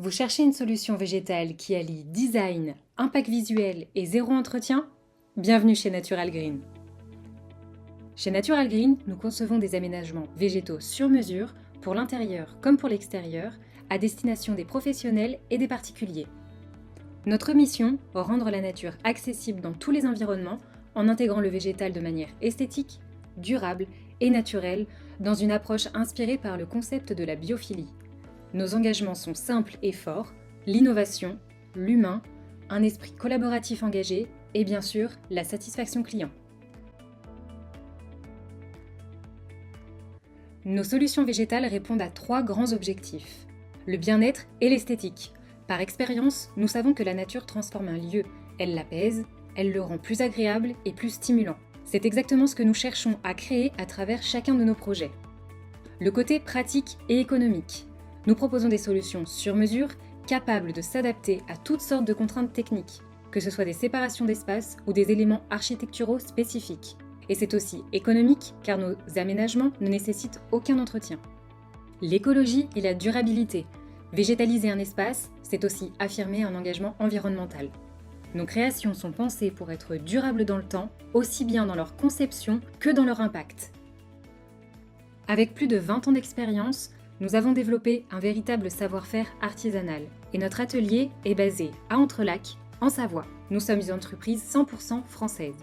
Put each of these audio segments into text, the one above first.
Vous cherchez une solution végétale qui allie design, impact visuel et zéro entretien? Bienvenue chez Natural Green. Chez Natural Green, nous concevons des aménagements végétaux sur mesure pour l'intérieur comme pour l'extérieur, à destination des professionnels et des particuliers. Notre mission, rendre la nature accessible dans tous les environnements en intégrant le végétal de manière esthétique, durable et naturelle dans une approche inspirée par le concept de la biophilie. Nos engagements sont simples et forts, l'innovation, l'humain, un esprit collaboratif engagé et bien sûr la satisfaction client. Nos solutions végétales répondent à 3 grands objectifs. Le bien-être et l'esthétique. Par expérience, nous savons que la nature transforme un lieu, elle l'apaise, elle le rend plus agréable et plus stimulant. C'est exactement ce que nous cherchons à créer à travers chacun de nos projets. Le côté pratique et économique. Nous proposons des solutions sur mesure, capables de s'adapter à toutes sortes de contraintes techniques, que ce soit des séparations d'espace ou des éléments architecturaux spécifiques. Et c'est aussi économique, car nos aménagements ne nécessitent aucun entretien. L'écologie et la durabilité. Végétaliser un espace, c'est aussi affirmer un engagement environnemental. Nos créations sont pensées pour être durables dans le temps, aussi bien dans leur conception que dans leur impact. Avec plus de 20 ans d'expérience, nous avons développé un véritable savoir-faire artisanal et notre atelier est basé à Entrelacs, en Savoie. Nous sommes une entreprise 100% française.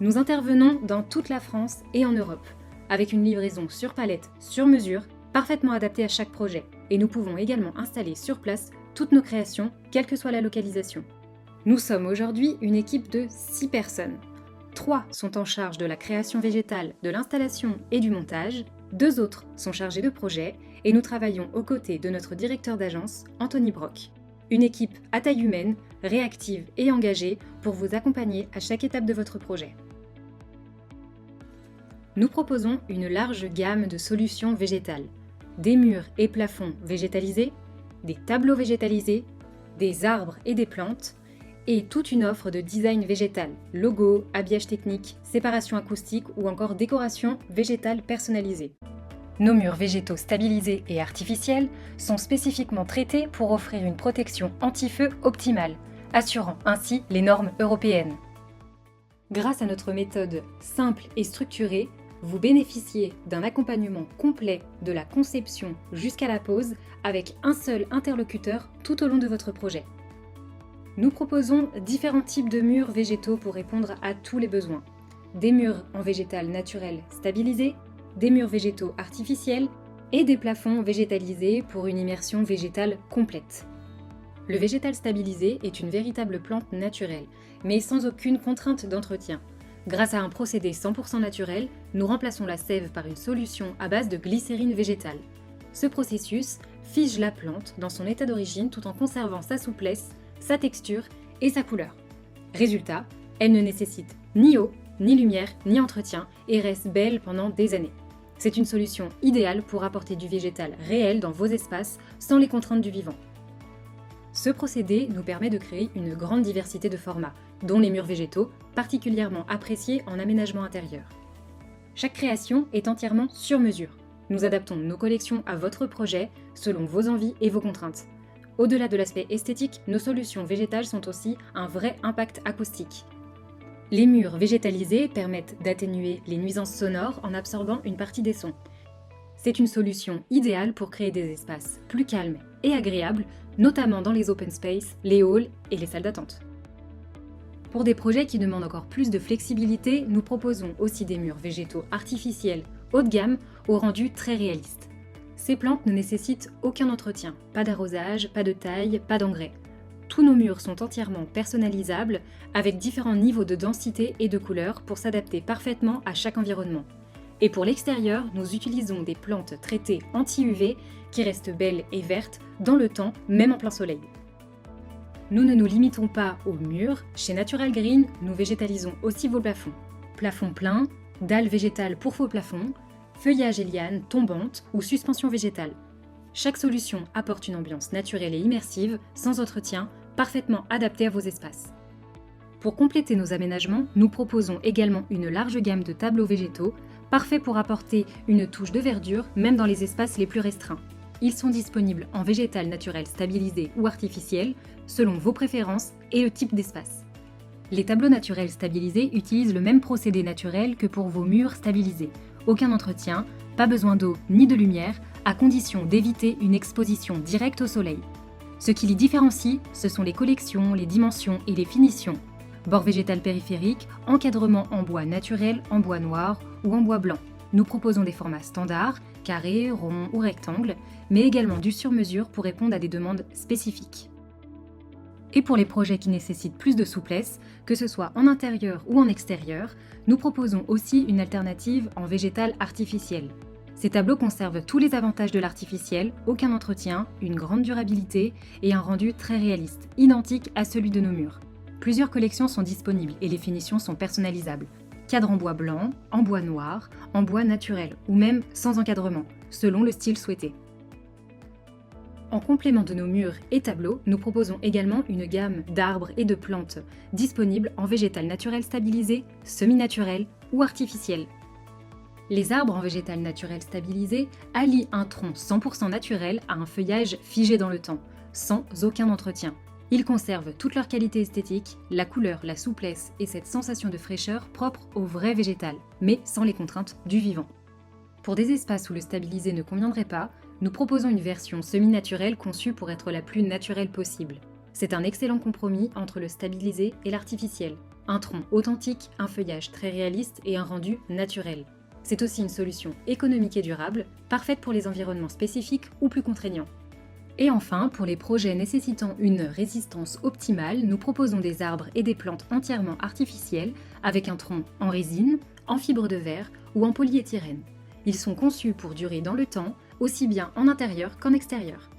Nous intervenons dans toute la France et en Europe, avec une livraison sur palette, sur mesure, parfaitement adaptée à chaque projet. Et nous pouvons également installer sur place toutes nos créations, quelle que soit la localisation. Nous sommes aujourd'hui une équipe de 6 personnes. 3 sont en charge de la création végétale, de l'installation et du montage. 2 autres sont chargés de projets et nous travaillons aux côtés de notre directeur d'agence, Anthony Brock. Une équipe à taille humaine, réactive et engagée pour vous accompagner à chaque étape de votre projet. Nous proposons une large gamme de solutions végétales. Des murs et plafonds végétalisés, des tableaux végétalisés, des arbres et des plantes, et toute une offre de design végétal, logo, habillage technique, séparation acoustique ou encore décoration végétale personnalisée. Nos murs végétaux stabilisés et artificiels sont spécifiquement traités pour offrir une protection anti-feu optimale, assurant ainsi les normes européennes. Grâce à notre méthode simple et structurée, vous bénéficiez d'un accompagnement complet de la conception jusqu'à la pose avec un seul interlocuteur tout au long de votre projet. Nous proposons différents types de murs végétaux pour répondre à tous les besoins. Des murs en végétal naturel stabilisé, des murs végétaux artificiels et des plafonds végétalisés pour une immersion végétale complète. Le végétal stabilisé est une véritable plante naturelle, mais sans aucune contrainte d'entretien. Grâce à un procédé 100% naturel, nous remplaçons la sève par une solution à base de glycérine végétale. Ce processus fige la plante dans son état d'origine tout en conservant sa souplesse, sa texture et sa couleur. Résultat, elle ne nécessite ni eau, ni lumière, ni entretien et reste belle pendant des années. C'est une solution idéale pour apporter du végétal réel dans vos espaces sans les contraintes du vivant. Ce procédé nous permet de créer une grande diversité de formats, dont les murs végétaux, particulièrement appréciés en aménagement intérieur. Chaque création est entièrement sur mesure. Nous adaptons nos collections à votre projet selon vos envies et vos contraintes. Au-delà de l'aspect esthétique, nos solutions végétales sont aussi un vrai impact acoustique. Les murs végétalisés permettent d'atténuer les nuisances sonores en absorbant une partie des sons. C'est une solution idéale pour créer des espaces plus calmes et agréables, notamment dans les open space, les halls et les salles d'attente. Pour des projets qui demandent encore plus de flexibilité, nous proposons aussi des murs végétaux artificiels haut de gamme au rendu très réaliste. Ces plantes ne nécessitent aucun entretien, pas d'arrosage, pas de taille, pas d'engrais. Tous nos murs sont entièrement personnalisables avec différents niveaux de densité et de couleur pour s'adapter parfaitement à chaque environnement. Et pour l'extérieur, nous utilisons des plantes traitées anti-UV qui restent belles et vertes dans le temps, même en plein soleil. Nous ne nous limitons pas aux murs. Chez Natural Green, nous végétalisons aussi vos plafonds. Plafonds pleins, dalles végétales pour faux plafonds, feuillage et lianes tombantes ou suspension végétale. Chaque solution apporte une ambiance naturelle et immersive, sans entretien, parfaitement adaptée à vos espaces. Pour compléter nos aménagements, nous proposons également une large gamme de tableaux végétaux, parfaits pour apporter une touche de verdure, même dans les espaces les plus restreints. Ils sont disponibles en végétal naturel stabilisé ou artificiel, selon vos préférences et le type d'espace. Les tableaux naturels stabilisés utilisent le même procédé naturel que pour vos murs stabilisés. Aucun entretien, pas besoin d'eau ni de lumière, à condition d'éviter une exposition directe au soleil. Ce qui les différencie, ce sont les collections, les dimensions et les finitions. Bord végétal périphérique, encadrement en bois naturel, en bois noir ou en bois blanc. Nous proposons des formats standards, carrés, ronds ou rectangles, mais également du sur-mesure pour répondre à des demandes spécifiques. Et pour les projets qui nécessitent plus de souplesse, que ce soit en intérieur ou en extérieur, nous proposons aussi une alternative en végétal artificiel. Ces tableaux conservent tous les avantages de l'artificiel, aucun entretien, une grande durabilité et un rendu très réaliste, identique à celui de nos murs. Plusieurs collections sont disponibles et les finitions sont personnalisables. Cadre en bois blanc, en bois noir, en bois naturel ou même sans encadrement, selon le style souhaité. En complément de nos murs et tableaux, nous proposons également une gamme d'arbres et de plantes disponibles en végétal naturel stabilisé, semi-naturel ou artificiel. Les arbres en végétal naturel stabilisé allient un tronc 100% naturel à un feuillage figé dans le temps, sans aucun entretien. Ils conservent toute leur qualité esthétique, la couleur, la souplesse et cette sensation de fraîcheur propre au vrai végétal, mais sans les contraintes du vivant. Pour des espaces où le stabilisé ne conviendrait pas, nous proposons une version semi-naturelle conçue pour être la plus naturelle possible. C'est un excellent compromis entre le stabilisé et l'artificiel. Un tronc authentique, un feuillage très réaliste et un rendu naturel. C'est aussi une solution économique et durable, parfaite pour les environnements spécifiques ou plus contraignants. Et enfin, pour les projets nécessitant une résistance optimale, nous proposons des arbres et des plantes entièrement artificiels avec un tronc en résine, en fibre de verre ou en polyéthylène. Ils sont conçus pour durer dans le temps, aussi bien en intérieur qu'en extérieur.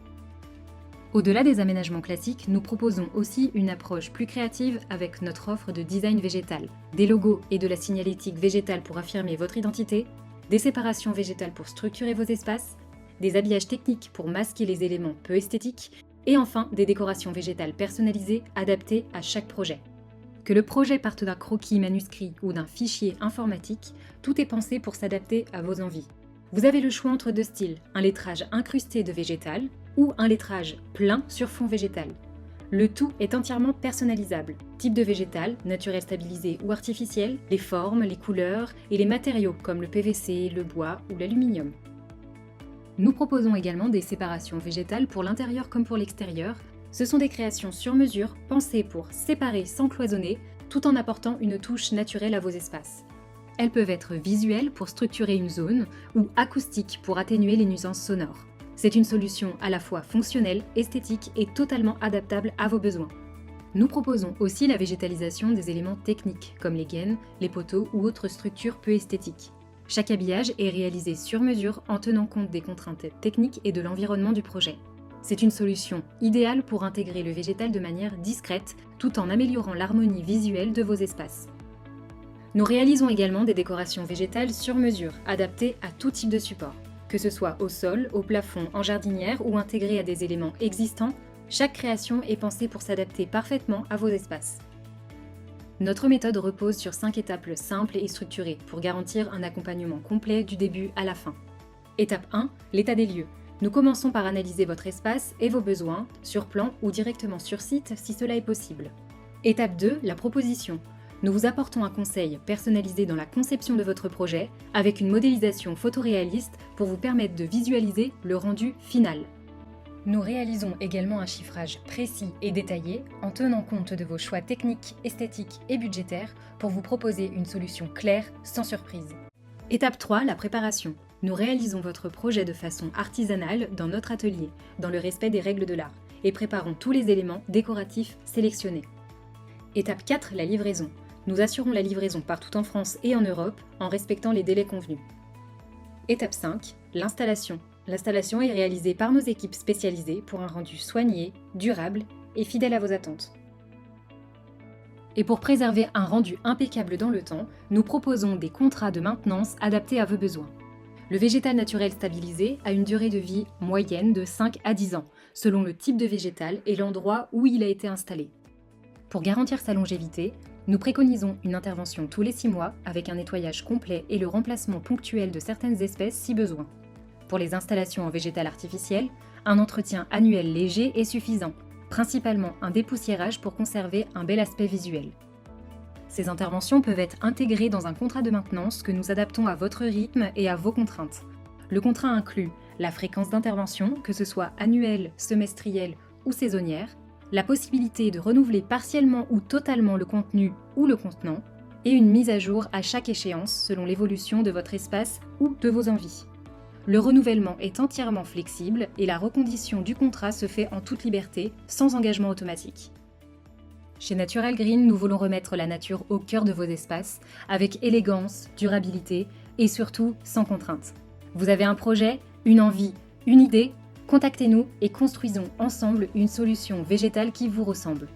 Au-delà des aménagements classiques, nous proposons aussi une approche plus créative avec notre offre de design végétal. Des logos et de la signalétique végétale pour affirmer votre identité, des séparations végétales pour structurer vos espaces, des habillages techniques pour masquer les éléments peu esthétiques, et enfin des décorations végétales personnalisées adaptées à chaque projet. Que le projet parte d'un croquis manuscrit ou d'un fichier informatique, tout est pensé pour s'adapter à vos envies. Vous avez le choix entre deux styles, un lettrage incrusté de végétal ou un lettrage plein sur fond végétal. Le tout est entièrement personnalisable. Type de végétal, naturel stabilisé ou artificiel, les formes, les couleurs et les matériaux comme le PVC, le bois ou l'aluminium. Nous proposons également des séparations végétales pour l'intérieur comme pour l'extérieur. Ce sont des créations sur mesure pensées pour séparer sans cloisonner, tout en apportant une touche naturelle à vos espaces. Elles peuvent être visuelles pour structurer une zone ou acoustiques pour atténuer les nuisances sonores. C'est une solution à la fois fonctionnelle, esthétique et totalement adaptable à vos besoins. Nous proposons aussi la végétalisation des éléments techniques comme les gaines, les poteaux ou autres structures peu esthétiques. Chaque habillage est réalisé sur mesure en tenant compte des contraintes techniques et de l'environnement du projet. C'est une solution idéale pour intégrer le végétal de manière discrète tout en améliorant l'harmonie visuelle de vos espaces. Nous réalisons également des décorations végétales sur mesure, adaptées à tout type de support. Que ce soit au sol, au plafond, en jardinière ou intégrées à des éléments existants, chaque création est pensée pour s'adapter parfaitement à vos espaces. Notre méthode repose sur 5 étapes simples et structurées pour garantir un accompagnement complet du début à la fin. Étape 1, l'état des lieux. Nous commençons par analyser votre espace et vos besoins, sur plan ou directement sur site si cela est possible. Étape 2, la proposition. Nous vous apportons un conseil personnalisé dans la conception de votre projet avec une modélisation photoréaliste pour vous permettre de visualiser le rendu final. Nous réalisons également un chiffrage précis et détaillé en tenant compte de vos choix techniques, esthétiques et budgétaires pour vous proposer une solution claire sans surprise. Étape 3, la préparation. Nous réalisons votre projet de façon artisanale dans notre atelier, dans le respect des règles de l'art, et préparons tous les éléments décoratifs sélectionnés. Étape 4, la livraison. Nous assurons la livraison partout en France et en Europe en respectant les délais convenus. Étape 5, l'installation. L'installation est réalisée par nos équipes spécialisées pour un rendu soigné, durable et fidèle à vos attentes. Et pour préserver un rendu impeccable dans le temps, nous proposons des contrats de maintenance adaptés à vos besoins. Le végétal naturel stabilisé a une durée de vie moyenne de 5 à 10 ans, selon le type de végétal et l'endroit où il a été installé. Pour garantir sa longévité, nous préconisons une intervention tous les 6 mois avec un nettoyage complet et le remplacement ponctuel de certaines espèces si besoin. Pour les installations en végétal artificiel, un entretien annuel léger est suffisant, principalement un dépoussiérage pour conserver un bel aspect visuel. Ces interventions peuvent être intégrées dans un contrat de maintenance que nous adaptons à votre rythme et à vos contraintes. Le contrat inclut la fréquence d'intervention, que ce soit annuelle, semestrielle ou saisonnière, la possibilité de renouveler partiellement ou totalement le contenu ou le contenant, et une mise à jour à chaque échéance selon l'évolution de votre espace ou de vos envies. Le renouvellement est entièrement flexible et la recondition du contrat se fait en toute liberté, sans engagement automatique. Chez Natural Green, nous voulons remettre la nature au cœur de vos espaces, avec élégance, durabilité et surtout sans contrainte. Vous avez un projet, une envie, une idée ? Contactez-nous et construisons ensemble une solution végétale qui vous ressemble.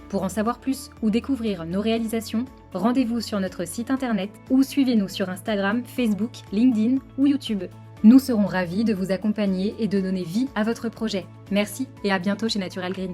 Pour en savoir plus ou découvrir nos réalisations, rendez-vous sur notre site internet ou suivez-nous sur Instagram, Facebook, LinkedIn ou YouTube. Nous serons ravis de vous accompagner et de donner vie à votre projet. Merci et à bientôt chez Natural Green.